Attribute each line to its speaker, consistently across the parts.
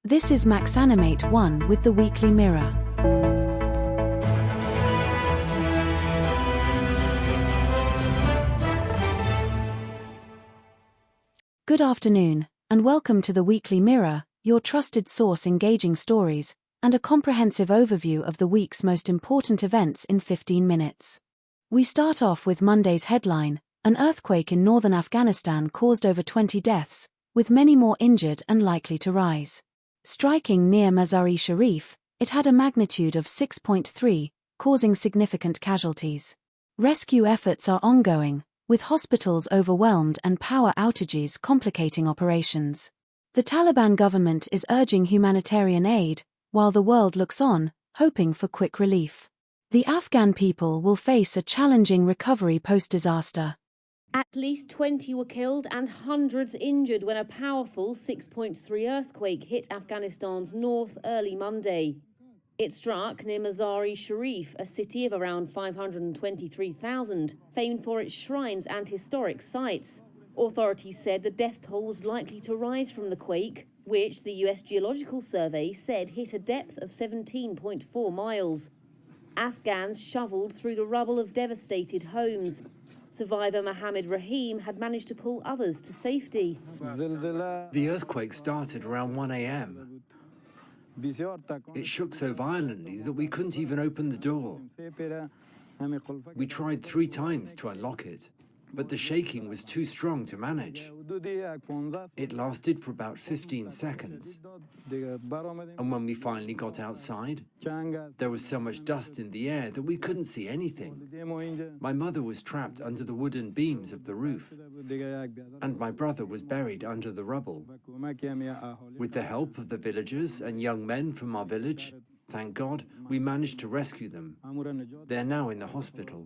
Speaker 1: This is MaxAnimate 1 with the Weekly Mirror. Good afternoon, and welcome to the Weekly Mirror, your trusted source engaging stories, and a comprehensive overview of the week's most important events in 15 minutes. We start off with Monday's headline: an earthquake in northern Afghanistan caused over 20 deaths, with many more injured and likely to rise. Striking near Mazar-e-Sharif, it had a magnitude of 6.3, causing significant casualties. Rescue efforts are ongoing, with hospitals overwhelmed and power outages complicating operations. The Taliban government is urging humanitarian aid, while the world looks on, hoping for quick relief. The Afghan people will face a challenging recovery post-disaster.
Speaker 2: At least 20 were killed and hundreds injured when a powerful 6.3 earthquake hit Afghanistan's north early Monday. It struck near Mazar-e-Sharif, a city of around 523,000, famed for its shrines and historic sites. Authorities said the death toll was likely to rise from the quake, which the US Geological Survey said hit a depth of 17.4 miles. Afghans shoveled through the rubble of devastated homes. Survivor Mohammed Rahim had managed to pull others to safety.
Speaker 3: The earthquake started around 1 a.m. It shook so violently that we couldn't even open the door. We tried 3 times to unlock it, but the shaking was too strong to manage. It lasted for about 15 seconds. And when we finally got outside, there was so much dust in the air that we couldn't see anything. My mother was trapped under the wooden beams of the roof, and my brother was buried under the rubble. With the help of the villagers and young men from our village, thank God, we managed to rescue them. They're now in the hospital.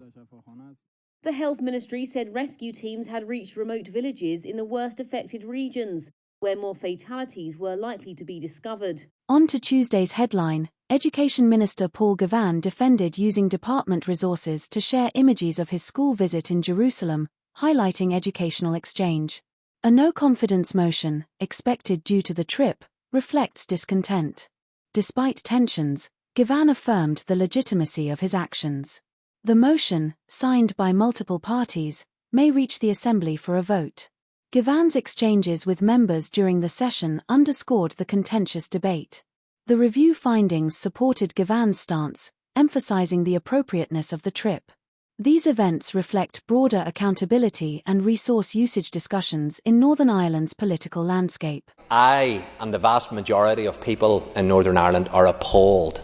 Speaker 2: The Health Ministry said rescue teams had reached remote villages in the worst affected regions, where more fatalities were likely to be discovered.
Speaker 1: On to Tuesday's headline: Education Minister Paul Gavan defended using department resources to share images of his school visit in Jerusalem, highlighting educational exchange. A no-confidence motion, expected due to the trip, reflects discontent. Despite tensions, Gavan affirmed the legitimacy of his actions. The motion, signed by multiple parties, may reach the Assembly for a vote. Gavan's exchanges with members during the session underscored the contentious debate. The review findings supported Gavan's stance, emphasizing the appropriateness of the trip. These events reflect broader accountability and resource usage discussions in Northern Ireland's political landscape.
Speaker 4: I and the vast majority of people in Northern Ireland are appalled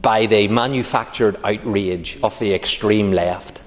Speaker 4: by the manufactured outrage of the extreme left.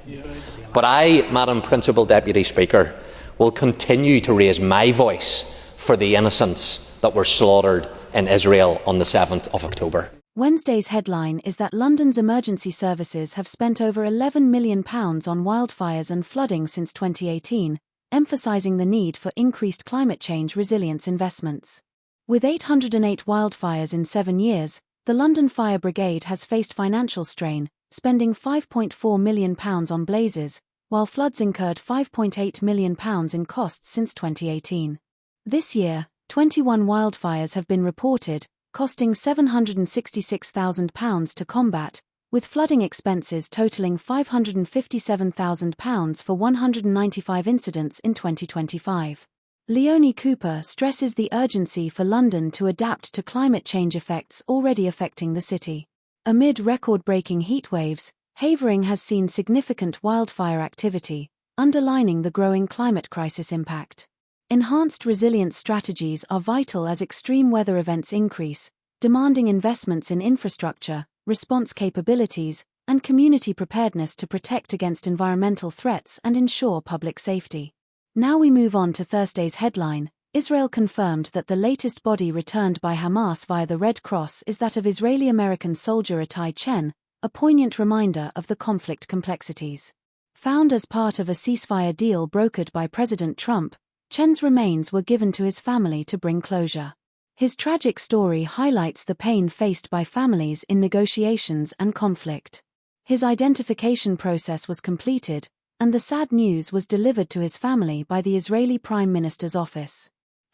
Speaker 4: But I, Madam Principal Deputy Speaker, will continue to raise my voice for the innocents that were slaughtered in Israel on the 7th of October.
Speaker 1: Wednesday's headline is that London's emergency services have spent over £11 million on wildfires and flooding since 2018, emphasising the need for increased climate change resilience investments. With 808 wildfires in 7 years, the London Fire Brigade has faced financial strain, spending £5.4 million on blazes, while floods incurred £5.8 million in costs since 2018. This year, 21 wildfires have been reported, costing £766,000 to combat, with flooding expenses totalling £557,000 for 195 incidents in 2025. Leonie Cooper stresses the urgency for London to adapt to climate change effects already affecting the city. Amid record-breaking heatwaves, Havering has seen significant wildfire activity, underlining the growing climate crisis impact. Enhanced resilience strategies are vital as extreme weather events increase, demanding investments in infrastructure, response capabilities, and community preparedness to protect against environmental threats and ensure public safety. Now we move on to Thursday's headline: Israel confirmed that the latest body returned by Hamas via the Red Cross is that of Israeli-American soldier Itai Chen, a poignant reminder of the conflict complexities. Found as part of a ceasefire deal brokered by President Trump, Chen's remains were given to his family to bring closure. His tragic story highlights the pain faced by families in negotiations and conflict. His identification process was completed, and the sad news was delivered to his family by the Israeli Prime Minister's office.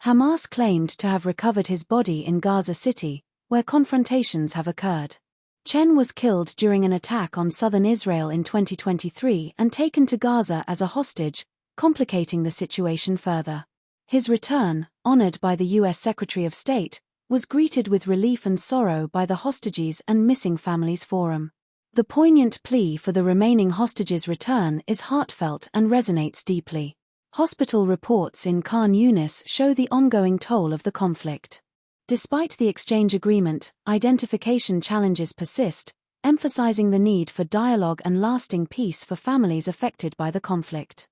Speaker 1: Hamas claimed to have recovered his body in Gaza City, where confrontations have occurred. Chen was killed during an attack on southern Israel in 2023 and taken to Gaza as a hostage, complicating the situation further. His return, honored by the U.S. Secretary of State, was greeted with relief and sorrow by the Hostages and Missing Families Forum. The poignant plea for the remaining hostages' return is heartfelt and resonates deeply. Hospital reports in Khan Yunis show the ongoing toll of the conflict. Despite the exchange agreement, identification challenges persist, emphasizing the need for dialogue and lasting peace for families affected by the conflict.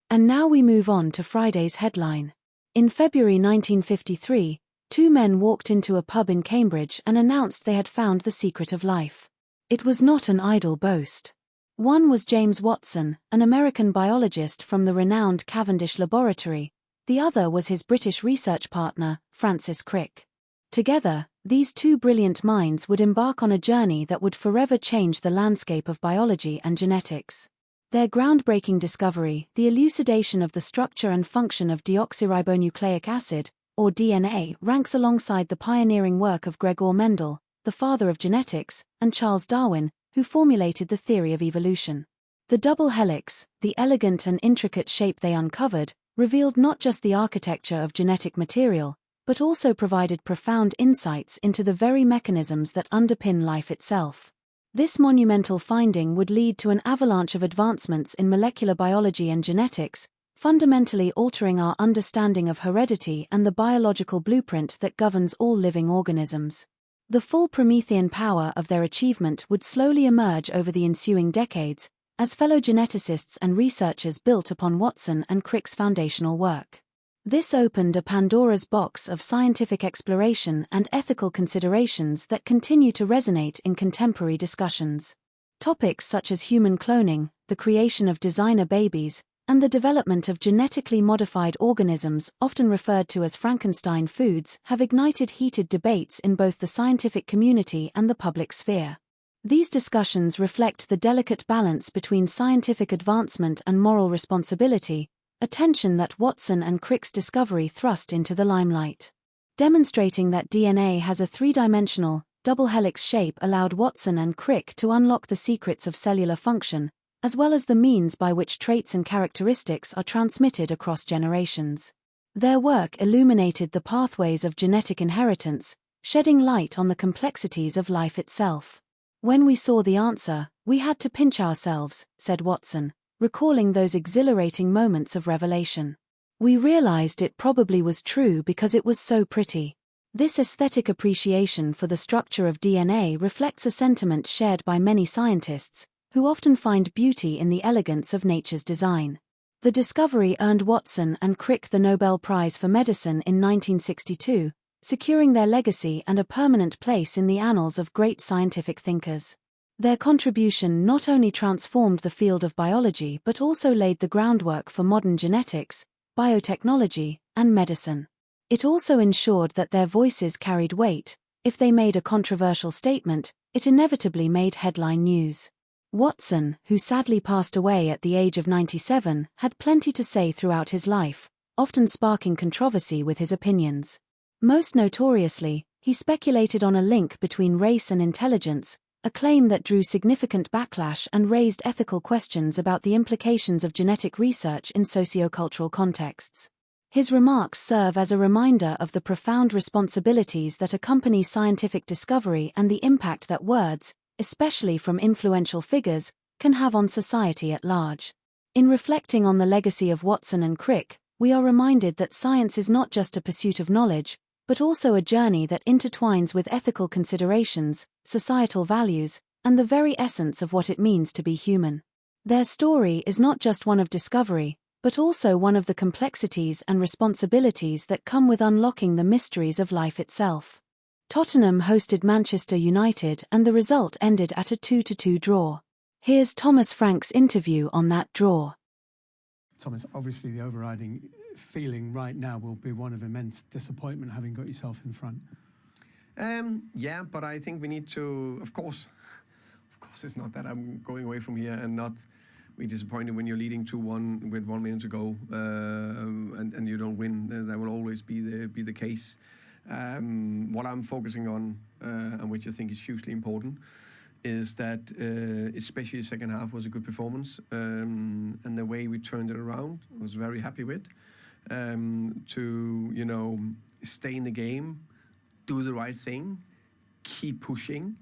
Speaker 1: And now we move on to Friday's headline. In February 1953, two men walked into a pub in Cambridge and announced they had found the secret of life. It was not an idle boast. One was James Watson, an American biologist from the renowned Cavendish Laboratory. The other was his British research partner, Francis Crick. Together, these two brilliant minds would embark on a journey that would forever change the landscape of biology and genetics. Their groundbreaking discovery, the elucidation of the structure and function of deoxyribonucleic acid, or DNA, ranks alongside the pioneering work of Gregor Mendel, the father of genetics, and Charles Darwin, who formulated the theory of evolution. The double helix, the elegant and intricate shape they uncovered, revealed not just the architecture of genetic material, but also provided profound insights into the very mechanisms that underpin life itself. This monumental finding would lead to an avalanche of advancements in molecular biology and genetics, fundamentally altering our understanding of heredity and the biological blueprint that governs all living organisms. The full Promethean power of their achievement would slowly emerge over the ensuing decades, as fellow geneticists and researchers built upon Watson and Crick's foundational work. This opened a Pandora's box of scientific exploration and ethical considerations that continue to resonate in contemporary discussions. Topics such as human cloning, the creation of designer babies, and the development of genetically modified organisms, often referred to as Frankenstein foods, have ignited heated debates in both the scientific community and the public sphere. These discussions reflect the delicate balance between scientific advancement and moral responsibility, a tension that Watson and Crick's discovery thrust into the limelight. Demonstrating that DNA has a three-dimensional, double helix shape allowed Watson and Crick to unlock the secrets of cellular function, as well as the means by which traits and characteristics are transmitted across generations. Their work illuminated the pathways of genetic inheritance, shedding light on the complexities of life itself. "When we saw the answer, we had to pinch ourselves," said Watson, recalling those exhilarating moments of revelation. "We realized it probably was true because it was so pretty." This aesthetic appreciation for the structure of DNA reflects a sentiment shared by many scientists, who often find beauty in the elegance of nature's design. The discovery earned Watson and Crick the Nobel Prize for Medicine in 1962, securing their legacy and a permanent place in the annals of great scientific thinkers. Their contribution not only transformed the field of biology but also laid the groundwork for modern genetics, biotechnology, and medicine. It also ensured that their voices carried weight. If they made a controversial statement, it inevitably made headline news. Watson, who sadly passed away at the age of 97, had plenty to say throughout his life, often sparking controversy with his opinions. Most notoriously, he speculated on a link between race and intelligence, a claim that drew significant backlash and raised ethical questions about the implications of genetic research in sociocultural contexts. His remarks serve as a reminder of the profound responsibilities that accompany scientific discovery and the impact that words, especially from influential figures, can have on society at large. In reflecting on the legacy of Watson and Crick, we are reminded that science is not just a pursuit of knowledge, but also a journey that intertwines with ethical considerations, societal values, and the very essence of what it means to be human. Their story is not just one of discovery, but also one of the complexities and responsibilities that come with unlocking the mysteries of life itself. Tottenham hosted Manchester United and the result ended at a 2-2 draw. Here's Thomas Frank's interview on that draw.
Speaker 5: Thomas, obviously the overriding feeling right now will be one of immense disappointment having got yourself in front.
Speaker 6: Yeah, but I think we need to, of course it's not that I'm going away from here and not be disappointed when you're leading 2-1 with 1 minute to go, and you don't win. That will always be the case. What I'm focusing on, and which I think is hugely important, is that especially the second half was a good performance, and the way we turned it around, I was very happy with. To stay in the game, do the right thing, keep pushing,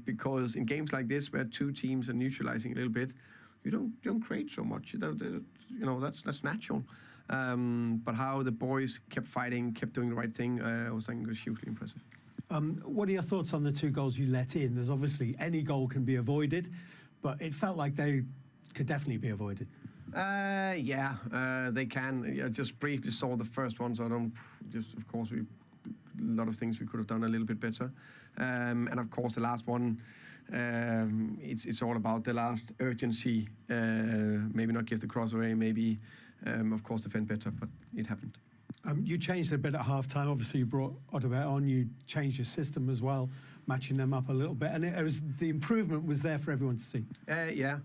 Speaker 6: because in games like this where two teams are neutralizing a little bit, you don't create so much. That's natural. But how the boys kept fighting, kept doing the right thing, I was thinking was hugely impressive.
Speaker 5: What are your thoughts on the 2 goals you let in? There's obviously any goal can be avoided, but it felt like they could definitely be avoided.
Speaker 6: They can. I just briefly saw the first one, so I don't. Of course, a lot of things we could have done a little bit better, and of course the last one. It's all about the last urgency. Maybe not give the cross away. Maybe, of course, defend better. But it happened.
Speaker 5: You changed a bit at half-time. Obviously, you brought Odobert on. You changed your system as well, matching them up a little bit. And the improvement was there for everyone to see.
Speaker 6: I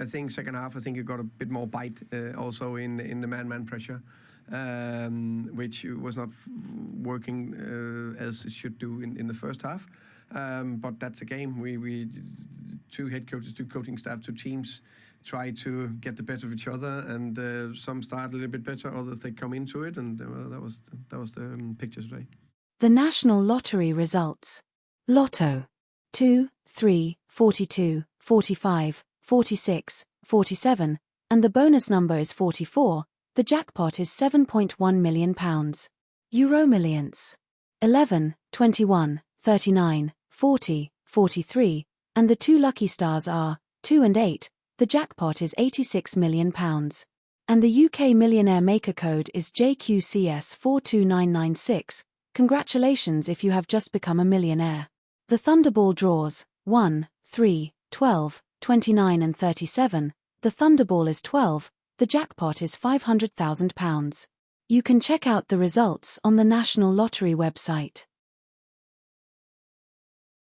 Speaker 6: think second half, I think you got a bit more bite also in the man-man pressure, which was not working as it should do in the first half. But that's a game. We 2 head coaches, 2 coaching staff, 2 teams try to get the better of each other, and some start a little bit better, others they come into it, and that was the picture today.
Speaker 1: The National Lottery results. Lotto. 2, 3, 42, 45, 46, 47, and the bonus number is 44. The jackpot is £7.1 million. Euro Millions. 11, 21, 39, 40, 43, and the 2 lucky stars are 2 and 8. The jackpot is £86 million. And the UK Millionaire Maker code is JQCS 42996. Congratulations if you have just become a millionaire. The Thunderball draws 1, 3, 12, 29 and 37. The Thunderball is 12. The jackpot is £500,000. You can check out the results on the National Lottery website.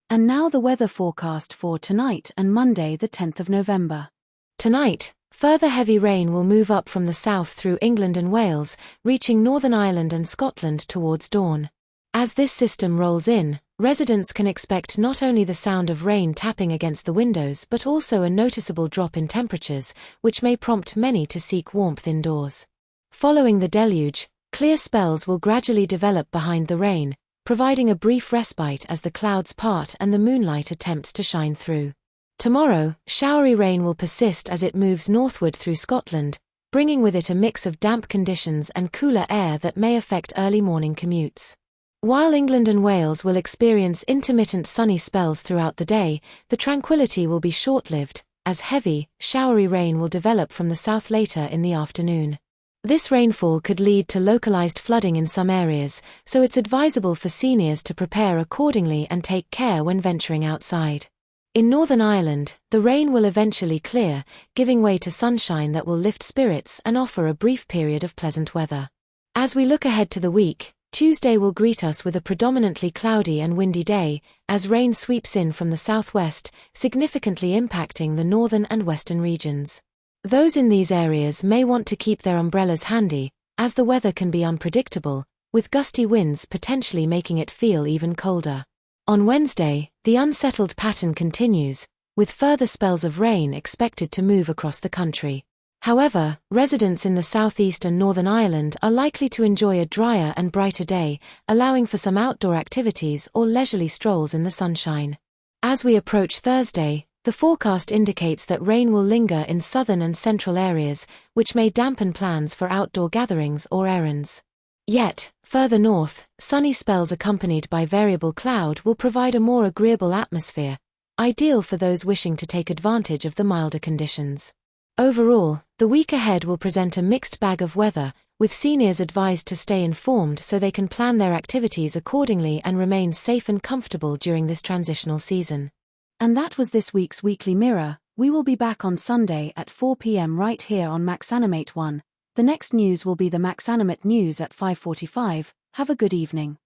Speaker 1: And now the weather forecast for tonight and Monday the 10th of November. Tonight, further heavy rain will move up from the south through England and Wales, reaching Northern Ireland and Scotland towards dawn. As this system rolls in, residents can expect not only the sound of rain tapping against the windows but also a noticeable drop in temperatures, which may prompt many to seek warmth indoors. Following the deluge, clear spells will gradually develop behind the rain, providing a brief respite as the clouds part and the moonlight attempts to shine through. Tomorrow, showery rain will persist as it moves northward through Scotland, bringing with it a mix of damp conditions and cooler air that may affect early morning commutes. While England and Wales will experience intermittent sunny spells throughout the day, the tranquility will be short-lived, as heavy, showery rain will develop from the south later in the afternoon. This rainfall could lead to localized flooding in some areas, so it's advisable for seniors to prepare accordingly and take care when venturing outside. In Northern Ireland, the rain will eventually clear, giving way to sunshine that will lift spirits and offer a brief period of pleasant weather. As we look ahead to the week, Tuesday will greet us with a predominantly cloudy and windy day, as rain sweeps in from the southwest, significantly impacting the northern and western regions. Those in these areas may want to keep their umbrellas handy, as the weather can be unpredictable, with gusty winds potentially making it feel even colder. On Wednesday, the unsettled pattern continues, with further spells of rain expected to move across the country. However, residents in the southeast and Northern Ireland are likely to enjoy a drier and brighter day, allowing for some outdoor activities or leisurely strolls in the sunshine. As we approach Thursday, the forecast indicates that rain will linger in southern and central areas, which may dampen plans for outdoor gatherings or errands. Yet, further north, sunny spells accompanied by variable cloud will provide a more agreeable atmosphere, ideal for those wishing to take advantage of the milder conditions. Overall, the week ahead will present a mixed bag of weather, with seniors advised to stay informed so they can plan their activities accordingly and remain safe and comfortable during this transitional season. And that was this week's Weekly Mirror. We will be back on Sunday at 4 p.m. right here on MaxAnimate 1. The next news will be the MaxAnimate news at 5:45. Have a good evening.